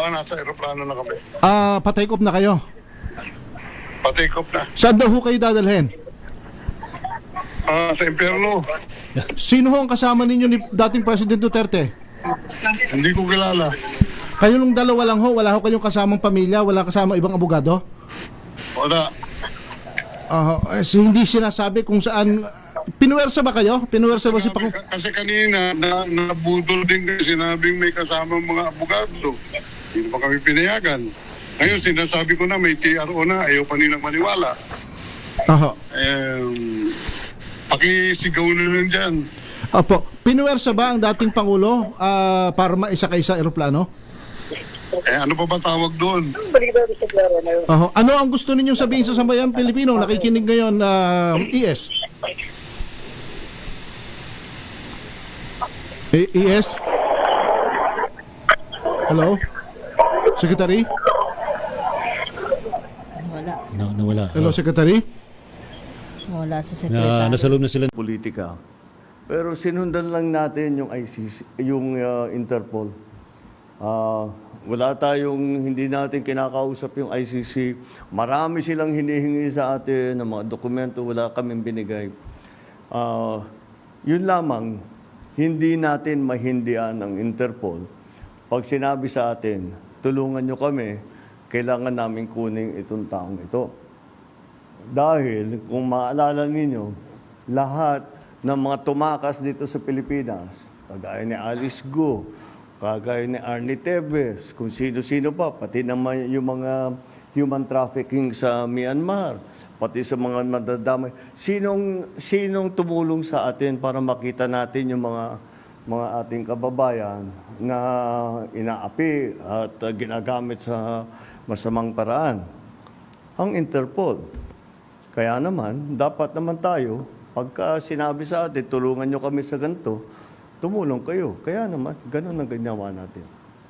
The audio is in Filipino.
Oo, nasa aeroplano na kami. Pa-take off na kayo. Pa-take off na. Saan daw ho kayo dadalhin? Sa impyerno. Sino ho ang kasama ninyo ni dating President Duterte? Hindi ko kilala. Kayo nung dalawa lang ho, wala ho kayong kasamang pamilya, wala kasama ibang abogado? Wala. Hindi sinasabi kung saan. Pinuwersa ba kayo? Pinuwersa ba si Pang... Kasi kanina, nabudol din kasi sinabing may kasama mga abogado. Hindi pa kami pinayagan. Ngayon, sinasabi ko na may TRO na, ayaw pa nilang maniwala. Pakisigaw na lang dyan. Opo. Pinuwersa ba ang dating Pangulo para maisakay sa eroplano? Ano pa ba tawag doon? Ano ang gusto ninyong sabihin sa sambayang Pilipino? Nakikinig ngayon ES? ES? Hello? Secretary? Wala. Nawala. Hello, Secretary? Wala sa sekretary. Nasa loob na sila. Politika. Pero sinundan lang natin yung ICC, yung Interpol. Wala tayong, hindi natin kinakausap yung ICC. Marami silang hinihingi sa atin ng mga dokumento, wala kaming binigay. Yun lamang, hindi natin mahindian ang Interpol. Pag sinabi sa atin, tulungan nyo kami, kailangan namin kunin itong taong ito. Dahil, kung maalala ninyo, lahat ng mga tumakas dito sa Pilipinas, kagaya ni Alice Go, kagaya ni Arnie Tevez, kung sino-sino pa, pati naman yung mga human trafficking sa Myanmar, pati sa mga madadamay. Sinong tumulong sa atin para makita natin yung mga ating kababayan na inaapi at ginagamit sa masamang paraan? Ang Interpol. Kaya naman, dapat naman tayo, pagka sinabi sa atin, tulungan nyo kami sa ganito, tumulong kayo. Kaya naman, ganun ang ginawa natin.